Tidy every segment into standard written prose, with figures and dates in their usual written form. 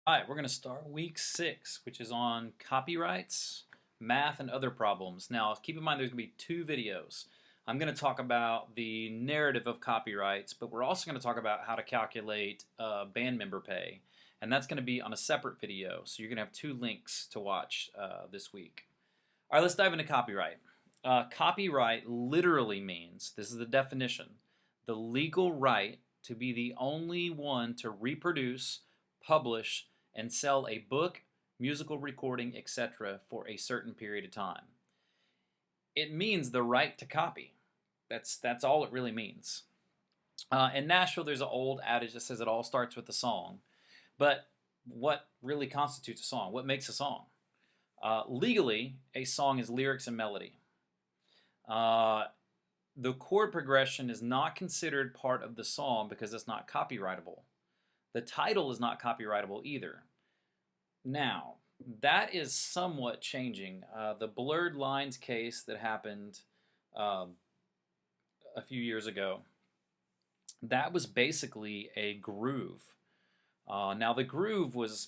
All right, we're going to start week 6, which is on copyrights, math, and other problems. Now, keep in mind there's going to be 2 videos. I'm going to talk about the narrative of copyrights, but we're also going to talk about how to calculate band member pay. And that's going to be on a separate video, so you're going to have 2 links to watch this week. All right, let's dive into copyright. Copyright literally means, this is the definition, the legal right to be the only one to reproduce, publish, and sell a book, musical recording, etc. for a certain period of time. It means the right to copy. That's all it really means. In Nashville, there's an old adage that says it all starts with the song. But what really constitutes a song? What makes a song? Legally, a song is lyrics and melody. The chord progression is not considered part of the song because it's not copyrightable. The title is not copyrightable either. Now, that is somewhat changing. The Blurred Lines case that happened um, a few years ago, that was basically a groove. Now, the groove was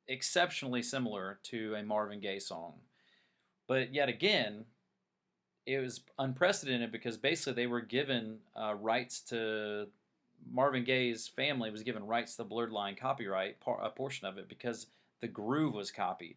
exceptionally similar to a Marvin Gaye song, but yet again, it was unprecedented because basically they were given rights to Marvin Gaye's family was given rights to the Blurred Line copyright, a portion of it, because the groove was copied.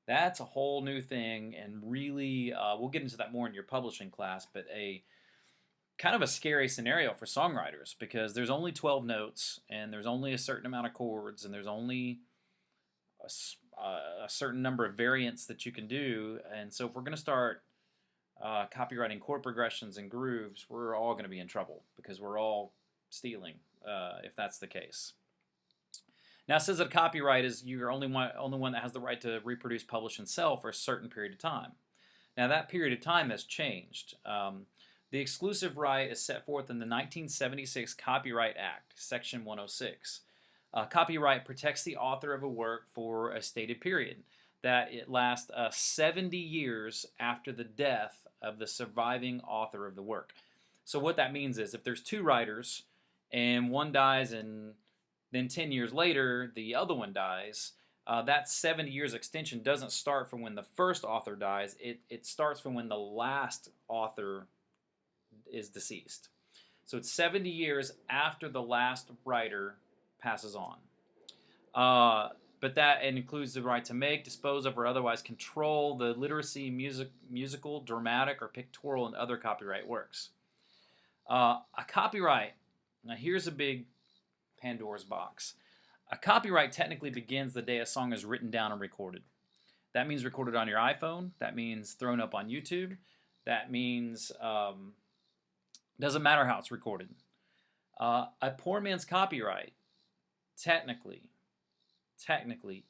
That's a whole new thing, and really, we'll get into that more in your publishing class, but a kind of a scary scenario for songwriters because there's only 12 notes, and there's only a certain amount of chords, and there's only a certain number of variants that you can do. And so if we're going to start copywriting chord progressions and grooves, we're all going to be in trouble because we're all stealing if that's the case. Now it says that a copyright is you're only one that has the right to reproduce, publish, and sell for a certain period of time. Now that period of time has changed. The exclusive right is set forth in the 1976 Copyright Act, Section 106. Copyright protects the author of a work for a stated period, that it lasts 70 years after the death of the surviving author of the work. So what that means is if there's 2 writers and one dies and then 10 years later the other one dies, that 70 years extension doesn't start from when the first author dies. It starts from when the last author is deceased. So it's 70 years after the last writer passes on. But that includes the right to make, dispose of, or otherwise control the literacy, musical, dramatic, or pictorial and other copyright works. A copyright, now here's a big Pandora's box. A copyright technically begins the day a song is written down and recorded. That means recorded on your iPhone. That means thrown up on YouTube. That means doesn't matter how it's recorded. A poor man's copyright technically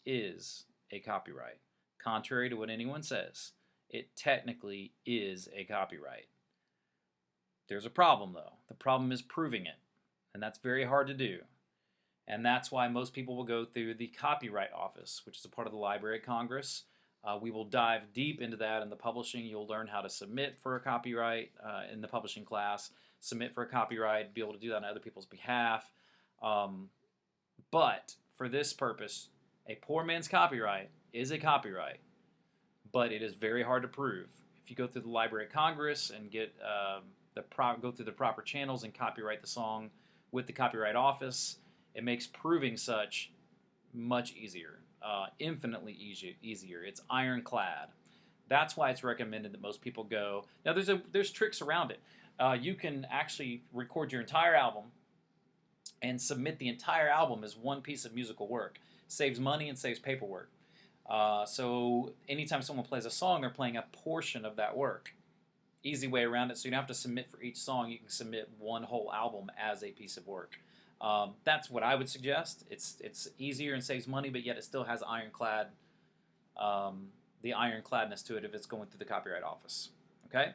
is a copyright. Contrary to what anyone says, it technically is a copyright. There's a problem though. The problem is proving it, and that's very hard to do. And that's why most people will go through the Copyright Office, which is a part of the Library of Congress. We will dive deep into that in the publishing. You'll learn how to submit for a copyright in the publishing class, submit for a copyright, be able to do that on other people's behalf. But for this purpose, a poor man's copyright is a copyright, but it is very hard to prove. If you go through the Library of Congress and get go through the proper channels and copyright the song with the Copyright Office, it makes proving such much easier, infinitely easier. It's ironclad. That's why it's recommended that most people go. Now, there's tricks around it. You can actually record your entire album and submit the entire album as one piece of musical work. Saves money and saves paperwork. So anytime someone plays a song, they're playing a portion of that work. Easy way around it. So you don't have to submit for each song. You can submit one whole album as a piece of work. That's what I would suggest. It's easier and saves money, but yet it still has the ironcladness to it if it's going through the Copyright Office. Okay.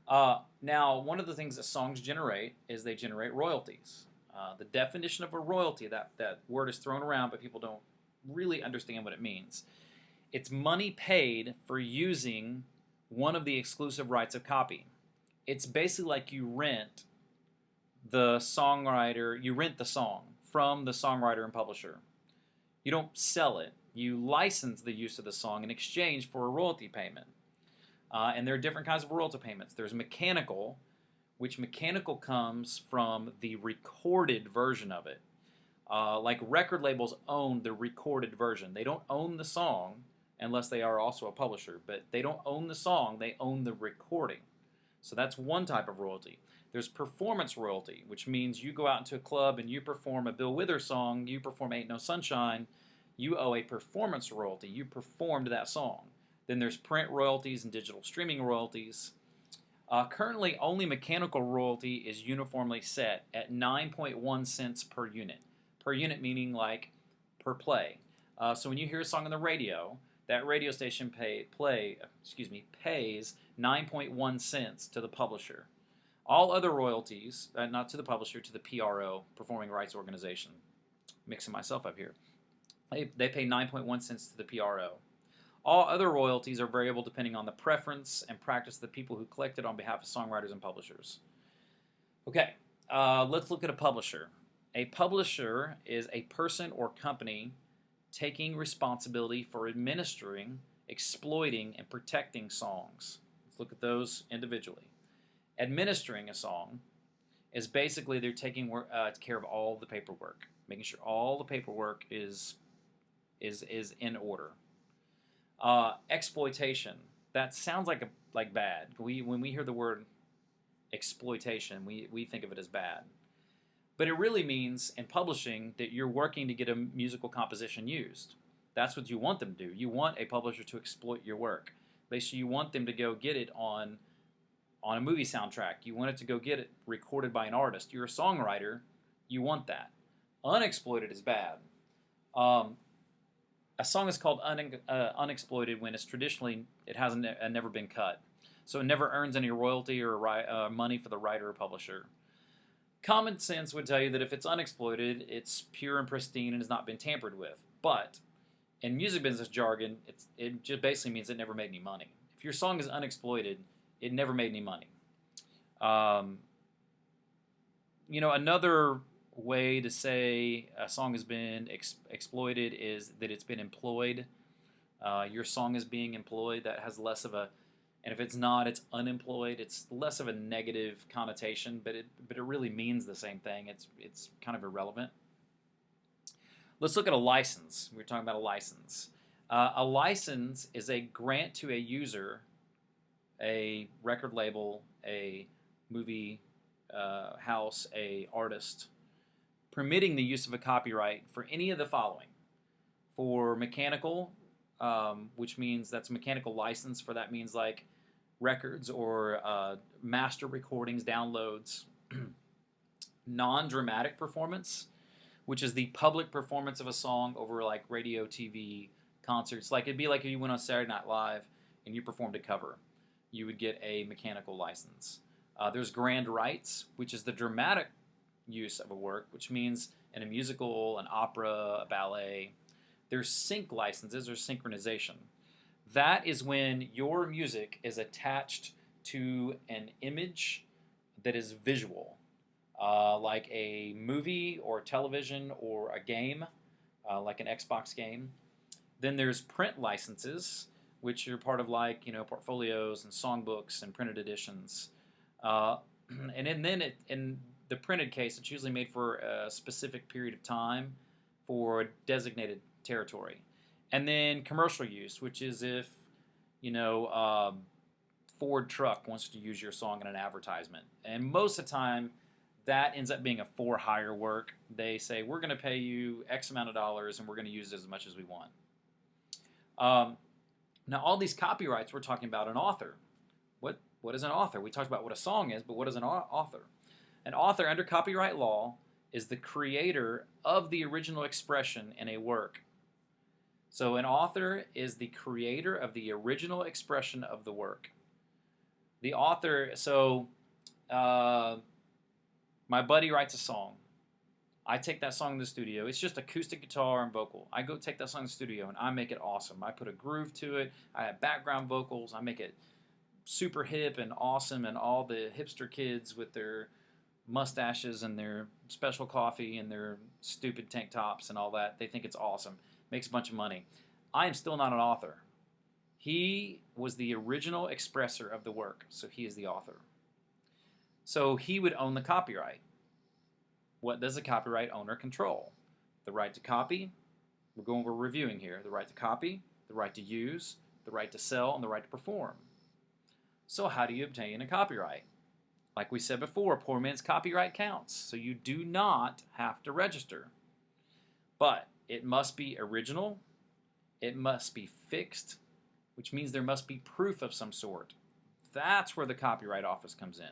Now, one of the things that songs generate is they generate royalties. The definition of a royalty, that word is thrown around, but people don't really understand what it means. It's money paid for using one of the exclusive rights of copy. It's basically like you rent the songwriter, you rent the song from the songwriter and publisher. You don't sell it. You license the use of the song in exchange for a royalty payment. And there are different kinds of royalty payments. There's mechanical, which mechanical comes from the recorded version of it. Like record labels own the recorded version. They don't own the song unless they are also a publisher, but they don't own the song, they own the recording. So that's one type of royalty. There's performance royalty, which means you go out into a club and you perform a Bill Withers song, you perform Ain't No Sunshine, you owe a performance royalty. You performed that song. Then there's print royalties and digital streaming royalties. Currently, only mechanical royalty is uniformly set at 9.1 cents per unit. Per unit meaning like per play. So when you hear a song on the radio, that radio station pays 9.1 cents to the publisher. All other royalties, not to the publisher, to the PRO, Performing Rights Organization. Mixing myself up here. They pay 9.1 cents to the PRO. All other royalties are variable depending on the preference and practice of the people who collect it on behalf of songwriters and publishers. Okay, let's look at a publisher. A publisher is a person or company taking responsibility for administering, exploiting, and protecting songs. Let's look at those individually. Administering a song is basically they're taking care of all the paperwork, making sure all the paperwork is in order. Exploitation, that sounds like bad. When we hear the word exploitation, we think of it as bad. But it really means in publishing that you're working to get a musical composition used. That's what you want them to do. You want a publisher to exploit your work. Basically, you want them to go get it on a movie soundtrack. You want it to go get it recorded by an artist. You're a songwriter. You want that. Unexploited is bad. A song is called unexploited when it's traditionally it hasn't never been cut, so it never earns any royalty or money for the writer or publisher. Common sense would tell you that if it's unexploited, it's pure and pristine and has not been tampered with. But in music business jargon, it just basically means it never made any money. If your song is unexploited, it never made any money. Another way to say a song has been exploited is that it's been employed. Your song is being employed. That has less of a, and if it's not, it's unemployed. It's less of a negative connotation, but it really means the same thing. It's kind of irrelevant. Let's look at a license. We're talking about a license. A license is a grant to a user, a record label, a movie house, a artist, permitting the use of a copyright for any of the following. For mechanical, which means that's a mechanical license for that means like records or master recordings, downloads. Non-dramatic performance, which is the public performance of a song over like radio, TV, concerts. Like it'd be like if you went on Saturday Night Live and you performed a cover. You would get a mechanical license. There's grand rights, which is the dramatic use of a work, which means in a musical, an opera, a ballet. There's sync licenses or synchronization. That is when your music is attached to an image that is visual, like a movie or television or a game, like an Xbox game. Then there's print licenses, which are part of portfolios and songbooks and printed editions. And then in the printed case, it's usually made for a specific period of time for a designated territory. And then commercial use, which is if, Ford truck wants to use your song in an advertisement. And most of the time, that ends up being a for-hire work. They say, we're going to pay you X amount of dollars, and we're going to use it as much as we want. Now, all these copyrights, we're talking about an author. What is an author? We talked about what a song is, but what is an author? An author, under copyright law, is the creator of the original expression in a work. So an author is the creator of the original expression of the work. The author, my buddy writes a song. I take that song to the studio. It's just acoustic guitar and vocal. I go take that song to the studio and I make it awesome. I put a groove to it. I have background vocals. I make it super hip and awesome, and all the hipster kids with their mustaches and their special coffee and their stupid tank tops and all that. They think it's awesome. Makes a bunch of money. I am still not an author. He was the original expresser of the work, so he is the author. So he would own the copyright. What does a copyright owner control? The right to copy. We're reviewing here. The right to copy, the right to use, the right to sell, and the right to perform. So how do you obtain a copyright? Like we said before, poor man's copyright counts, so you do not have to register. But it must be original, it must be fixed, which means there must be proof of some sort. That's where the Copyright Office comes in.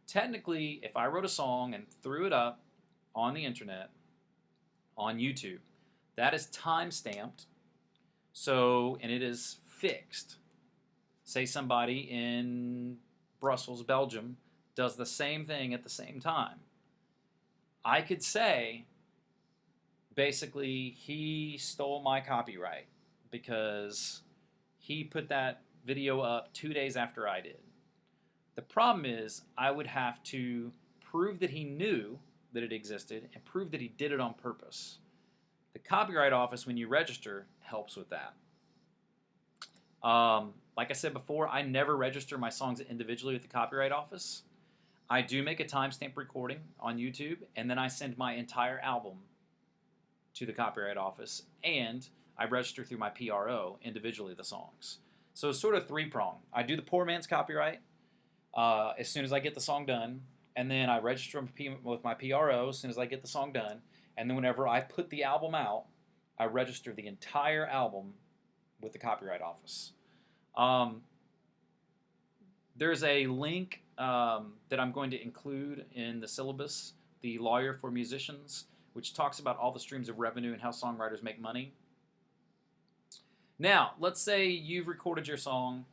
Technically, if I wrote a song and threw it up on the internet, on YouTube, that is time-stamped, and it is fixed. Say somebody in Brussels, Belgium, does the same thing at the same time. I could say, basically, he stole my copyright because he put that video up 2 days after I did. The problem is I would have to prove that he knew that it existed and prove that he did it on purpose. The Copyright Office, when you register, helps with that. Like I said before, I never register my songs individually with the Copyright Office. I do make a timestamp recording on YouTube, and then I send my entire album to the Copyright Office, and I register through my PRO individually the songs. So it's sort of three-pronged. I do the poor man's copyright as soon as I get the song done, and then I register with my PRO as soon as I get the song done, and then whenever I put the album out, I register the entire album with the Copyright Office. There's a link that I'm going to include in the syllabus, the Lawyer for Musicians, which talks about all the streams of revenue and how songwriters make money. Now, let's say you've recorded your song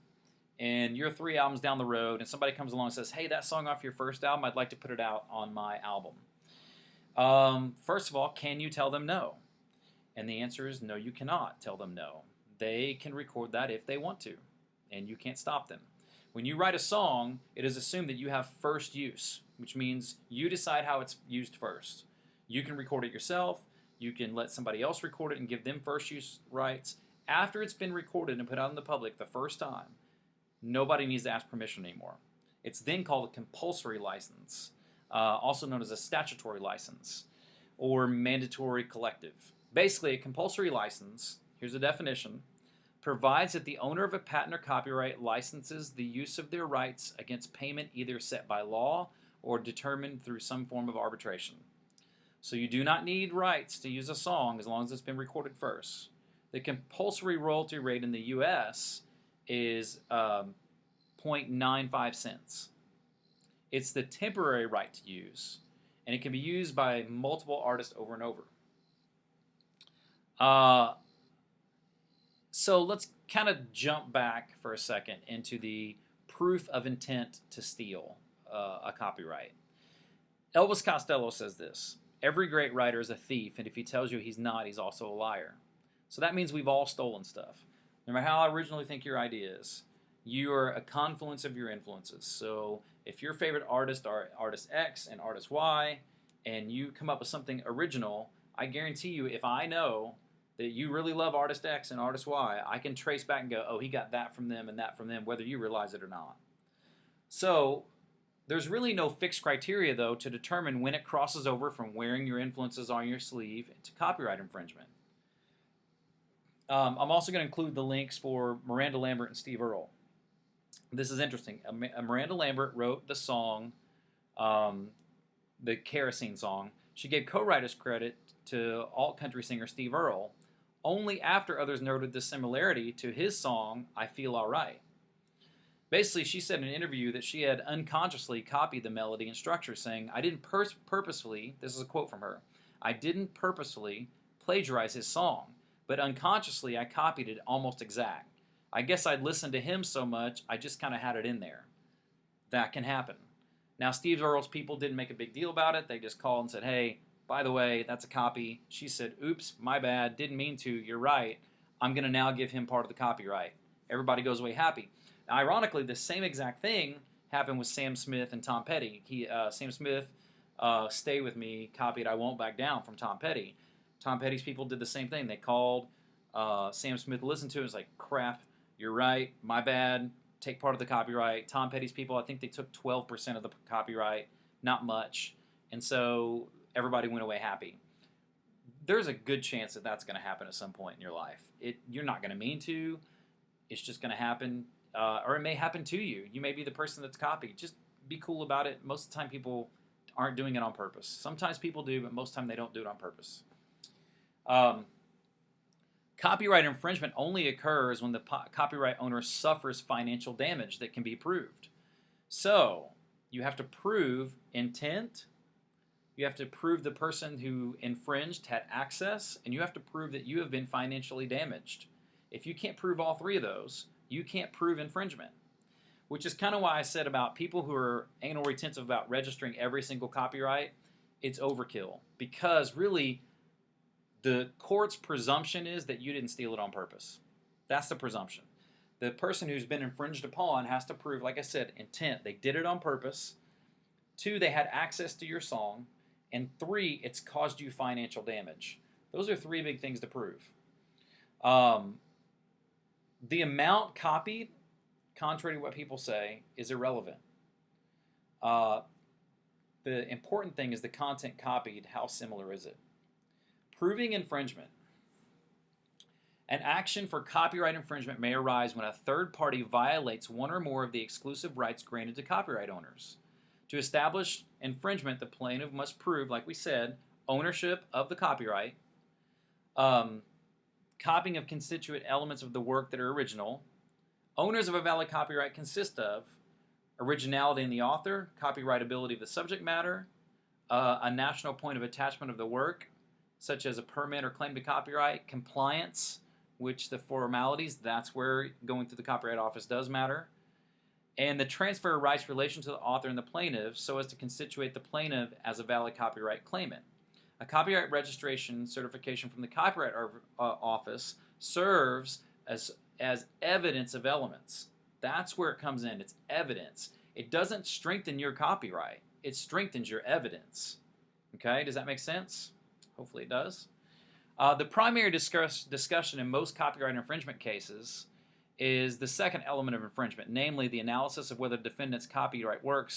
and you're 3 albums down the road and somebody comes along and says, hey, that song off your first album, I'd like to put it out on my album. First of all, can you tell them no? And the answer is no, you cannot tell them no. They can record that if they want to, and you can't stop them. When you write a song, it is assumed that you have first use, which means you decide how it's used first. You can record it yourself. You can let somebody else record it and give them first use rights. After it's been recorded and put out in the public the first time, nobody needs to ask permission anymore. It's then called a compulsory license, also known as a statutory license or mandatory collective. Basically, a compulsory license, here's a definition, provides that the owner of a patent or copyright licenses the use of their rights against payment either set by law or determined through some form of arbitration. So you do not need rights to use a song as long as it's been recorded first. The compulsory royalty rate in the U.S. is 0.95 cents. It's the temporary right to use, and it can be used by multiple artists over and over. So let's kind of jump back for a second into the proof of intent to steal a copyright. Elvis Costello says this: every great writer is a thief, and if he tells you he's not, he's also a liar. So that means we've all stolen stuff. No matter how original you think your idea is, you are a confluence of your influences. So if your favorite artists are artist X and artist Y, and you come up with something original, I guarantee you, if I know that you really love artist X and artist Y, I can trace back and go, oh, he got that from them and that from them, whether you realize it or not. So there's really no fixed criteria, though, to determine when it crosses over from wearing your influences on your sleeve to copyright infringement. I'm also going to include the links for Miranda Lambert and Steve Earle. This is interesting. Miranda Lambert wrote the song, the Kerosene song. She gave co-writer's credit to alt-country singer Steve Earle, only after others noted the similarity to his song, I Feel Alright. Basically, she said in an interview that she had unconsciously copied the melody and structure, saying, I didn't purposefully, this is a quote from her, I didn't purposefully plagiarize his song, but unconsciously I copied it almost exact. I guess I'd listened to him so much, I just kind of had it in there. That can happen. Now, Steve Earle's people didn't make a big deal about it. They just called and said, hey, by the way, that's a copy. She said, oops, my bad, didn't mean to, you're right. I'm going to now give him part of the copyright. Everybody goes away happy. Now, ironically, the same exact thing happened with Sam Smith and Tom Petty. Sam Smith, Stay With Me, copied I Won't Back Down from Tom Petty. Tom Petty's people did the same thing. They called Sam Smith, listened to it, was like, crap, you're right, my bad, take part of the copyright. Tom Petty's people, I think they took 12% of the copyright, not much. And so everybody went away happy. There's a good chance that that's going to happen at some point in your life. You're not going to mean to. It's just going to happen. Or it may happen to you. You may be the person that's copied. Just be cool about it. Most of the time people aren't doing it on purpose. Sometimes people do, but most of the time they don't do it on purpose. Copyright infringement only occurs when the copyright owner suffers financial damage that can be proved. So you have to prove intent. You have to prove the person who infringed had access, and you have to prove that you have been financially damaged. If you can't prove all three of those, you can't prove infringement, which is kind of why I said about people who are anal retentive about registering every single copyright, it's overkill. Because really, the court's presumption is that you didn't steal it on purpose. That's the presumption. The person who's been infringed upon has to prove, like I said, intent. They did it on purpose. 2, they had access to your song. And 3, it's caused you financial damage. Those are 3 big things to prove. The amount copied, contrary to what people say, is irrelevant. The important thing is the content copied. How similar is it? Proving infringement. An action for copyright infringement may arise when a third party violates one or more of the exclusive rights granted to copyright owners. To establish infringement, the plaintiff must prove, like we said, ownership of the copyright, copying of constituent elements of the work that are original. Owners of a valid copyright consist of originality in the author, copyrightability of the subject matter, a national point of attachment of the work, such as a permit or claim to copyright, compliance, which the formalities, that's where going through the Copyright Office does matter, and the transfer of rights relation to the author and the plaintiff so as to constitute the plaintiff as a valid copyright claimant. A copyright registration certification from the Copyright Office serves as evidence of elements. That's where it comes in. It's evidence. It doesn't strengthen your copyright. It strengthens your evidence. Okay, does that make sense? Hopefully it does. The primary discussion in most copyright infringement cases is the second element of infringement, namely the analysis of whether the defendant's copyright work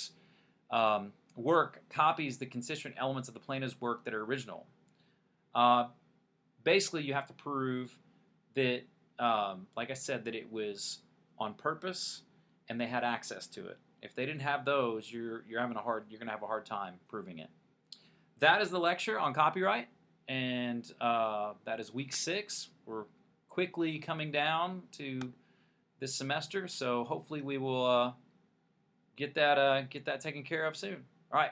copies the constituent elements of the plaintiff's work that are original. Basically, you have to prove that, like I said, that it was on purpose and they had access to it. If they didn't have those, you're going to have a hard time proving it. That is the lecture on copyright, and that is week 6. We're quickly coming down to this semester, so hopefully we will get that taken care of soon. All right.